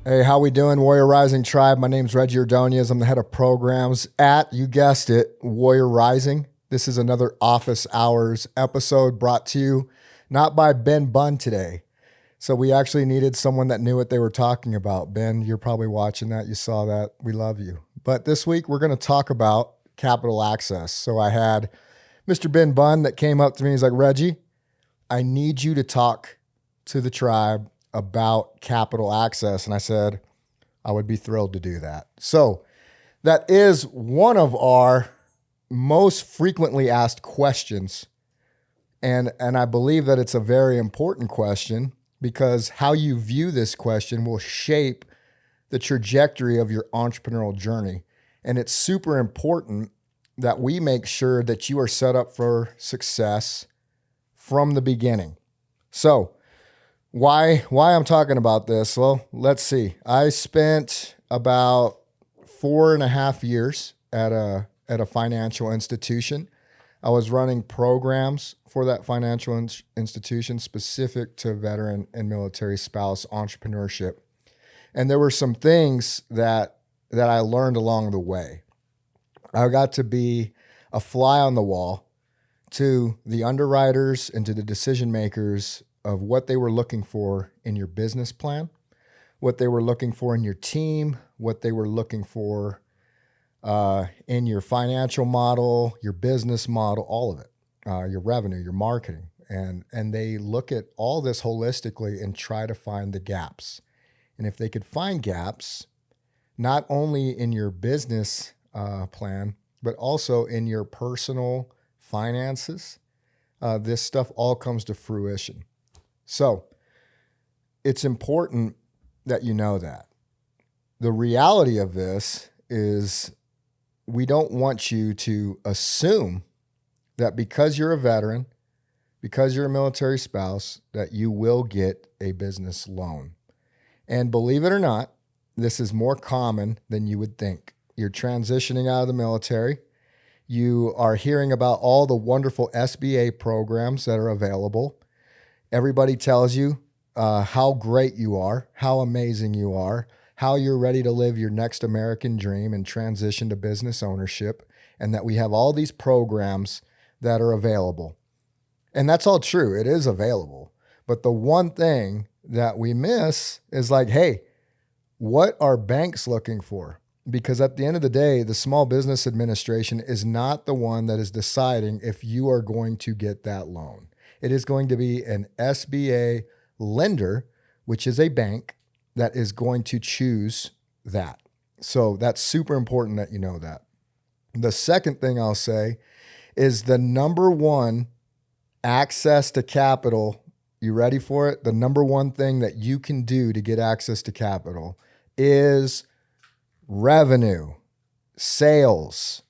Hey, how we doing, Warrior Rising Tribe? My name's Reggie Ordonez. I'm the head of programs at, you guessed it, Warrior Rising. This is another office hours episode brought to you not by Ben Bunn today. So we actually needed someone that knew what they were talking about. Ben, you're probably watching that. You saw that. We love you. But this week we're going to talk about capital access. So I had Mr. Ben Bunn that came up to me. He's like, Reggie, I need you to talk to the tribe about capital access. And I said, I would be thrilled to do that. So that is one of our most frequently asked questions. And I believe that it's a very important question because how you view this question will shape the trajectory of your entrepreneurial journey. And it's super important that we make sure that you are set up for success from the beginning. So why I'm talking about this? Well, let's see. I spent about 4.5 years at a financial institution. I was running programs for that financial institution specific to veteran and military spouse entrepreneurship. And there were some things that I learned along the way. I got to be a fly on the wall to the underwriters and to the decision makers of what they were looking for in your business plan, what they were looking for in your team, what they were looking for in your financial model, your business model, all of it, your revenue, your marketing. And they look at all this holistically and try to find the gaps. And if they could find gaps, not only in your business plan, but also in your personal finances, this stuff all comes to fruition. So it's important that you know that. The reality of this is we don't want you to assume that because you're a veteran, because you're a military spouse, that you will get a business loan. And believe it or not, this is more common than you would think. You're transitioning out of the military. You are hearing about all the wonderful SBA programs that are available. Everybody tells you how great you are, how amazing you are, how you're ready to live your next American dream and transition to business ownership, and that we have all these programs that are available. And that's all true. It is available. But the one thing that we miss is like, hey, what are banks looking for? Because at the end of the day, the Small Business Administration is not the one that is deciding if you are going to get that loan. It is going to be an SBA lender, which is a bank, that is going to choose that. So that's super important that you know that. The second thing I'll say is the number one access to capital. You ready for it? The number one thing that you can do to get access to capital is revenue, sales.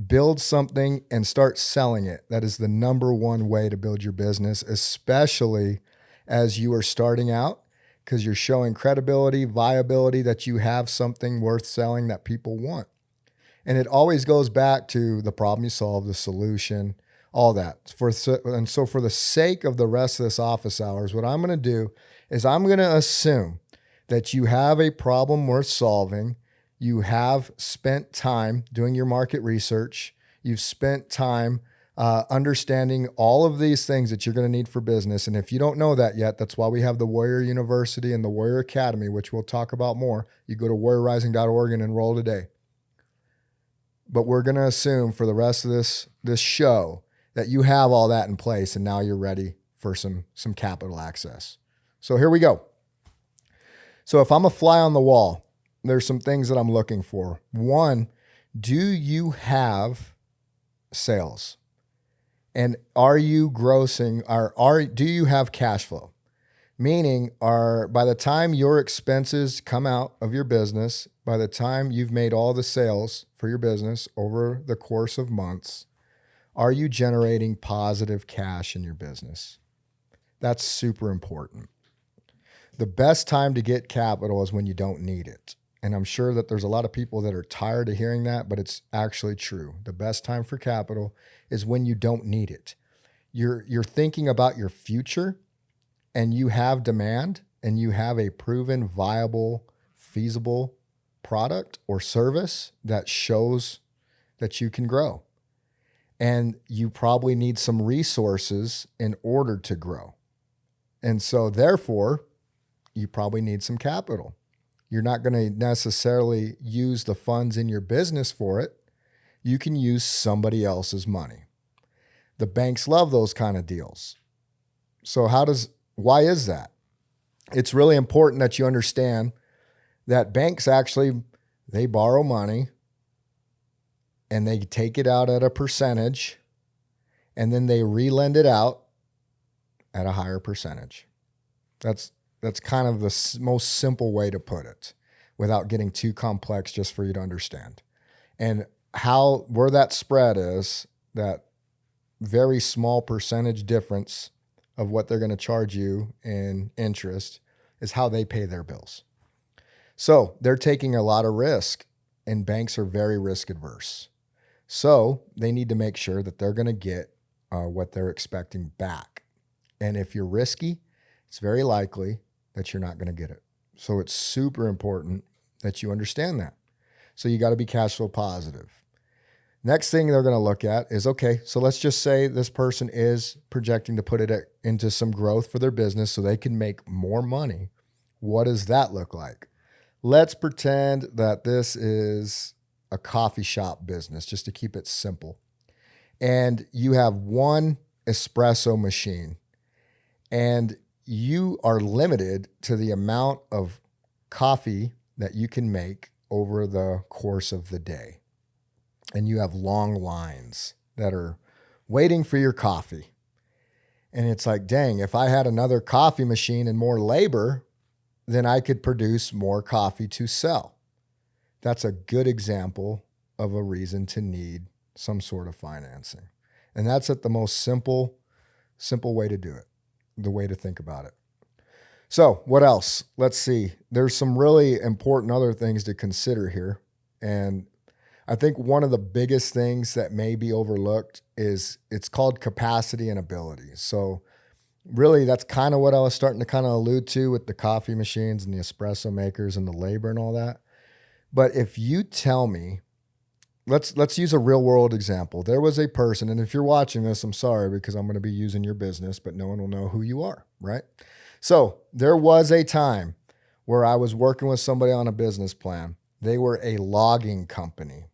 Build something and start selling it. That is the number one way to build your business, especially as you are starting out, because you're showing credibility, viability, that you have something worth selling that people want. And it always goes back to the problem you solve, the solution, all that. And so for the sake of the rest of this office hours, what I'm going to do is I'm going to assume that you have a problem worth solving. You have spent time doing your market research. You've spent time understanding all of these things that you're going to need for business. And if you don't know that yet, that's why we have the Warrior University and the Warrior Academy, which we'll talk about more. You go to warriorrising.org and enroll today. But we're going to assume for the rest of this show that you have all that in place and now you're ready for some capital access. So here we go. So if I'm a fly on the wall, there's some things that I'm looking for. One, do you have sales? And are you grossing, or do you have cash flow? Meaning, by the time your expenses come out of your business, by the time you've made all the sales for your business over the course of months, are you generating positive cash in your business? That's super important. The best time to get capital is when you don't need it. And I'm sure that there's a lot of people that are tired of hearing that, but it's actually true. The best time for capital is when you don't need it. You're thinking about your future and you have demand and you have a proven, viable feasible product or service that shows that you can grow. And you probably need some resources in order to grow. And so therefore, you probably need some capital. You're not going to necessarily use the funds in your business for it. You can use somebody else's money. The banks love those kind of deals. So why is that? It's really important that you understand that banks actually, they borrow money and they take it out at a percentage and then they re-lend it out at a higher percentage. That's kind of the most simple way to put it without getting too complex, just for you to understand. And where that spread is, that very small percentage difference of what they're going to charge you in interest is how they pay their bills. So they're taking a lot of risk, and banks are very risk adverse. So they need to make sure that they're going to get what they're expecting back. And if you're risky, it's very likely that you're not going to get it. So it's super important that you understand that. So you got to be cash flow positive. Next thing they're going to look at is, okay, so let's just say this person is projecting to put it into some growth for their business so they can make more money. What does that look like? Let's pretend that this is a coffee shop business, just to keep it simple. And you have one espresso machine, and you are limited to the amount of coffee that you can make over the course of the day. And you have long lines that are waiting for your coffee. And it's like, dang, if I had another coffee machine and more labor, then I could produce more coffee to sell. That's a good example of a reason to need some sort of financing. And that's at the most simple way to do it, the way to think about it. So what else? Let's see. There's some really important other things to consider here. And I think one of the biggest things that may be overlooked is it's called capacity and ability. So really, that's kind of what I was starting to kind of allude to with the coffee machines and the espresso makers and the labor and all that. But if you tell me, let's use a real world example. There was a person, and if you're watching this, I'm sorry because I'm going to be using your business, but no one will know who you are, right? So there was a time where I was working with somebody on a business plan. They were a logging company.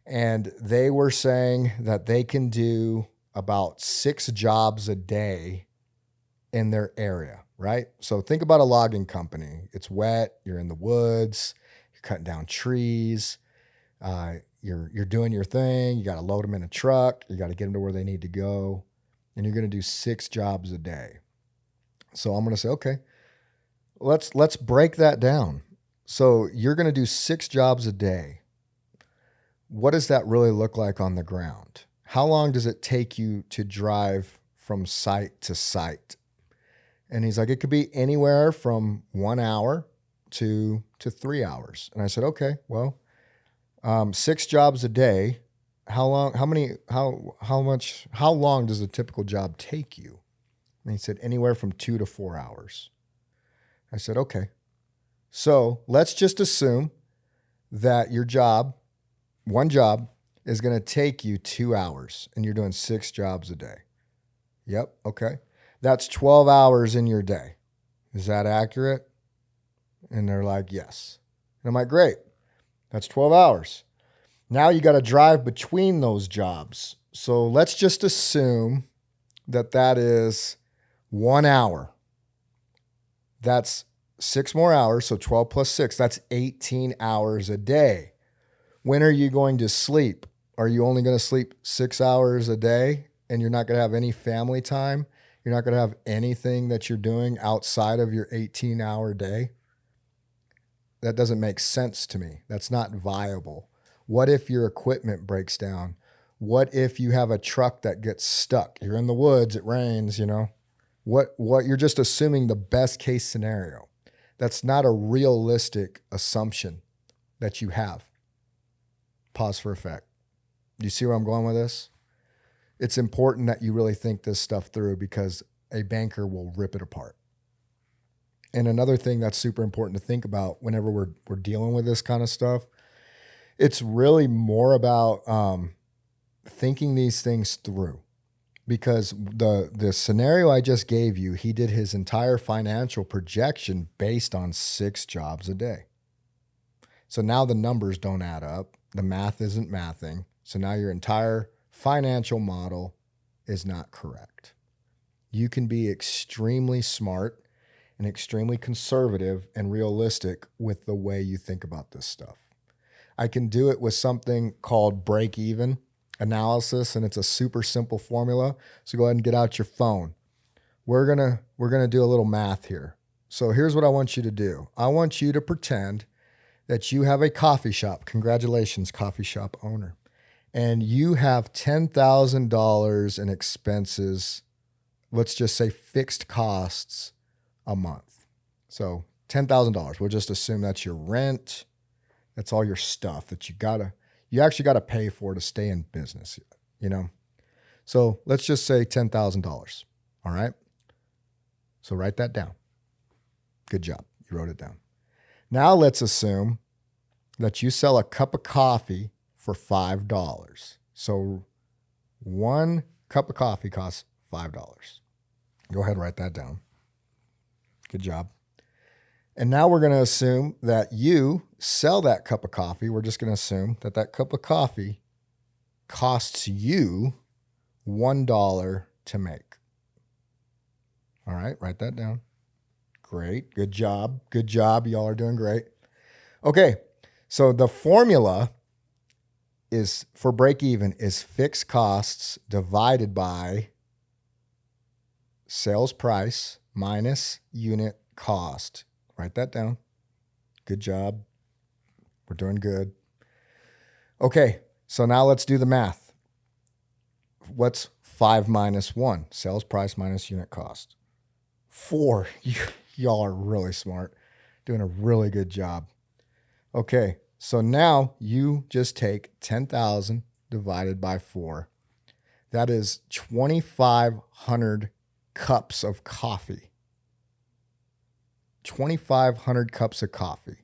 And they were saying that they can do about 6 jobs a day in their area, right? So think about a logging company. It's wet. You're in the woods. You're cutting down trees. You're doing your thing. You got to load them in a truck. You got to get them to where they need to go. And you're going to do 6 jobs a day. So I'm going to say, okay, let's break that down. So you're going to do 6 jobs a day. What does that really look like on the ground? How long does it take you to drive from site to site? And he's like, it could be anywhere from 1 hour to 3 hours. And I said, okay, well, 6 jobs a day. How long does a typical job take you? And he said, anywhere from 2 to 4 hours. I said, okay. So let's just assume that your job, one job, is going to take you 2 hours and you're doing 6 jobs a day. Yep. Okay. That's 12 hours in your day. Is that accurate? And they're like, yes. And I'm like, great. That's 12 hours. Now you got to drive between those jobs. So let's just assume that is 1 hour. That's 6 more hours. So 12 plus 6, that's 18 hours a day. When are you going to sleep? Are you only going to sleep 6 hours a day and you're not going to have any family time? You're not going to have anything that you're doing outside of your 18-hour day? That doesn't make sense to me. That's not viable. What if your equipment breaks down? What if you have a truck that gets stuck? You're in the woods, it rains, What you're just assuming the best case scenario. That's not a realistic assumption that you have. Pause for effect. Do you see where I'm going with this? It's important that you really think this stuff through because a banker will rip it apart. And another thing that's super important to think about whenever we're dealing with this kind of stuff, it's really more about thinking these things through. Because the scenario I just gave you, he did his entire financial projection based on 6 jobs a day. So now the numbers don't add up. The math isn't mathing. So now your entire financial model is not correct. You can be extremely smart and extremely conservative and realistic with the way you think about this stuff. I can do it with something called break-even analysis, and it's a super simple formula. So go ahead and get out your phone. We're gonna do a little math here. So here's what I want you to do. I want you to pretend that you have a coffee shop. Congratulations, coffee shop owner. And you have $10,000 in expenses, let's just say fixed costs a month. So $10,000. We'll just assume that's your rent. That's all your stuff that you actually got to pay for to stay in business, you know? So let's just say $10,000. All right. So write that down. Good job. You wrote it down. Now let's assume that you sell a cup of coffee for $5. So 1 cup of coffee costs $5. Go ahead and write that down. Good job. And now we're going to assume that you sell that cup of coffee. We're just going to assume that that cup of coffee costs you $1 to make. All right, write that down. Great. Good job. Good job. Y'all are doing great. Okay, so the formula is for break even is fixed costs divided by sales price minus unit cost. Write that down. Good job. We're doing good. Okay, so now let's do the math. What's 5 minus 1? Sales price minus unit cost. 4. Y'all are really smart. Doing a really good job. Okay, so now you just take 10,000 divided by 4. That is 2,500 cups of coffee. 2,500 cups of coffee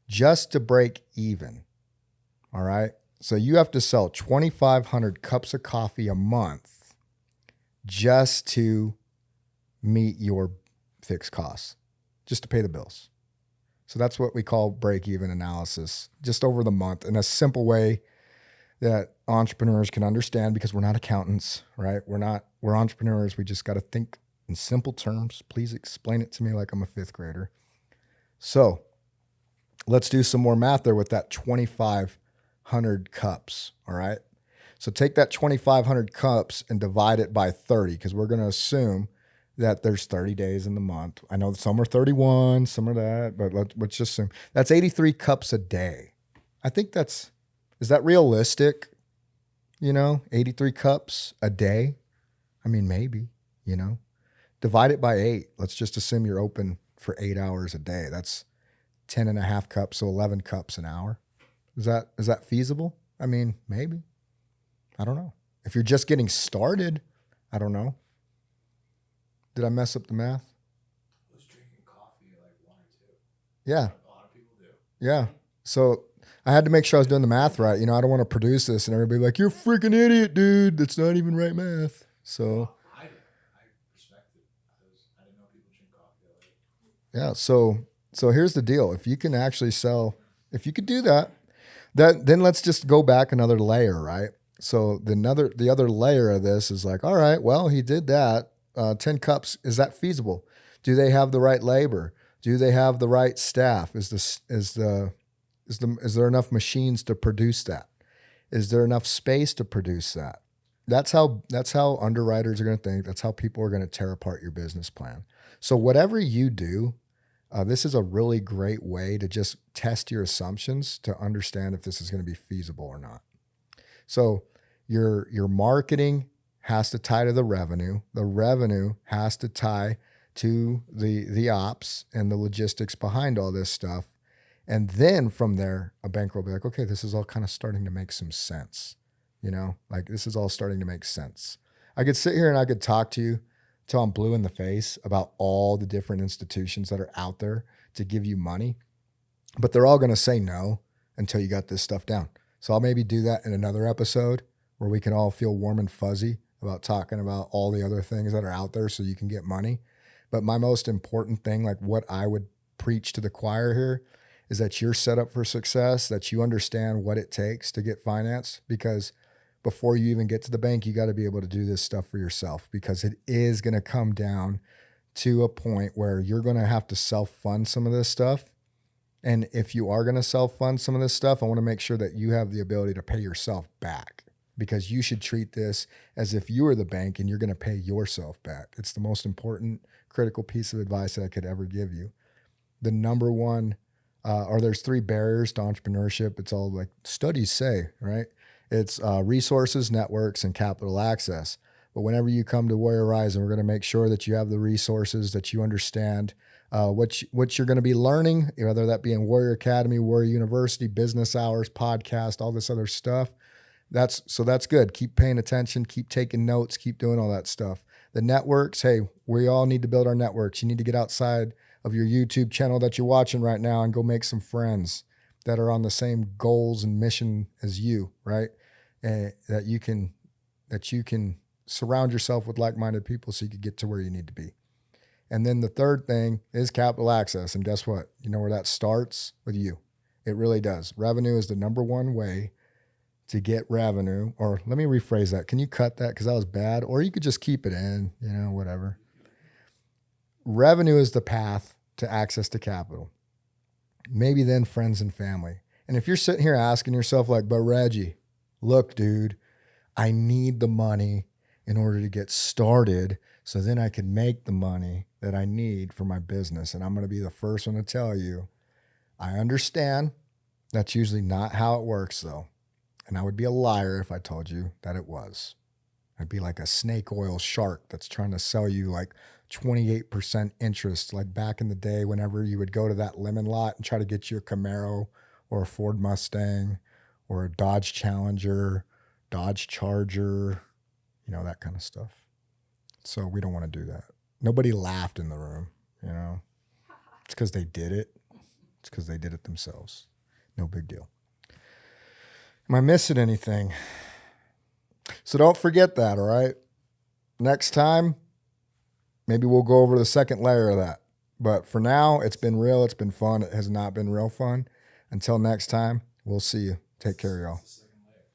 just to break even. All right. So you have to sell 2,500 cups of coffee a month just to meet your fixed costs, just to pay the bills. So that's what we call break-even analysis, just over the month, in a simple way that entrepreneurs can understand, because we're not accountants, right? We're entrepreneurs. We just got to think in simple terms. Please explain it to me like I'm a 5th grader. So let's do some more math there with that 2,500 cups, all right? So take that 2,500 cups and divide it by 30, because we're going to assume that there's 30 days in the month. I know some are 31, some are that, but let's just assume. That's 83 cups a day. I think is that realistic? 83 cups a day? I mean, maybe, Divide it by 8. Let's just assume you're open for 8 hours a day. That's 10 and a half cups, so 11 cups an hour. Is that feasible? I mean, maybe. I don't know. If you're just getting started, I don't know. Did I mess up the math? I was drinking coffee at like 1 or 2. Yeah. A lot of people do. Yeah. So I had to make sure I was doing the math right. I don't want to produce this and everybody like, you're a freaking idiot, dude. That's not even right math. So I respect it. I didn't know people drink coffee. yeah. So here's the deal. If you can actually if you could do that, then let's just go back another layer, right? So the other layer of this is like, all right, well, he did that. 10 cups. Is that feasible? Do they have the right labor? Do they have the right staff? Is there enough machines to produce that? Is there enough space to produce that? That's how underwriters are going to think. That's how people are going to tear apart your business plan. So whatever you do, this is a really great way to just test your assumptions to understand if this is going to be feasible or not. So your marketing has to tie to the revenue. The revenue has to tie to the ops and the logistics behind all this stuff. And then from there, a banker will be like, okay, this is all kind of starting to make some sense. Like this is all starting to make sense. I could sit here and I could talk to you till I'm blue in the face about all the different institutions that are out there to give you money, but they're all going to say no until you got this stuff down. So I'll maybe do that in another episode where we can all feel warm and fuzzy about talking about all the other things that are out there so you can get money. But my most important thing, like what I would preach to the choir here, is that you're set up for success, that you understand what it takes to get financed, because before you even get to the bank, you got to be able to do this stuff for yourself, because it is going to come down to a point where you're going to have to self-fund some of this stuff. And if you are going to self-fund some of this stuff, I want to make sure that you have the ability to pay yourself back, because you should treat this as if you were the bank and you're going to pay yourself back. It's the most important, critical piece of advice that I could ever give you. The number one, or there's 3 barriers to entrepreneurship. It's all like studies say, right? It's resources, networks, and capital access. But whenever you come to Warrior Rising, we're going to make sure that you have the resources, that you understand what you're going to be learning, whether that be in Warrior Academy, Warrior University, business hours, podcast, all this other stuff. That's good. Keep paying attention, keep taking notes, keep doing all that stuff. The networks, hey, we all need to build our networks. You need to get outside of your YouTube channel that you're watching right now and go make some friends that are on the same goals and mission as you, right? And that you can surround yourself with like-minded people so you can get to where you need to be. And then the third thing is capital access. And guess what? You know where that starts? With you. It really does. Revenue is the number one way to get revenue. Or let me rephrase that. Can you cut that? Because that was bad. Or you could just keep it in, whatever. Revenue is the path to access to capital. Maybe then friends and family. And if you're sitting here asking yourself like, but Reggie, look, dude, I need the money in order to get started so then I can make the money that I need for my business. And I'm going to be the first one to tell you, I understand that's usually not how it works though. And I would be a liar if I told you that it was. I'd be like a snake oil shark that's trying to sell you like 28% interest, like back in the day whenever you would go to that lemon lot and try to get you a Camaro or a Ford Mustang or a Dodge Challenger, Dodge Charger, that kind of stuff. So we don't want to do that. Nobody laughed in the room, It's because they did it. It's because they did it themselves. No big deal. Am I missing anything? So don't forget that, all right? Next time, maybe we'll go over the second layer of that. But for now, it's been real. It's been fun. It has not been real fun. Until next time, we'll see you. Take care, y'all.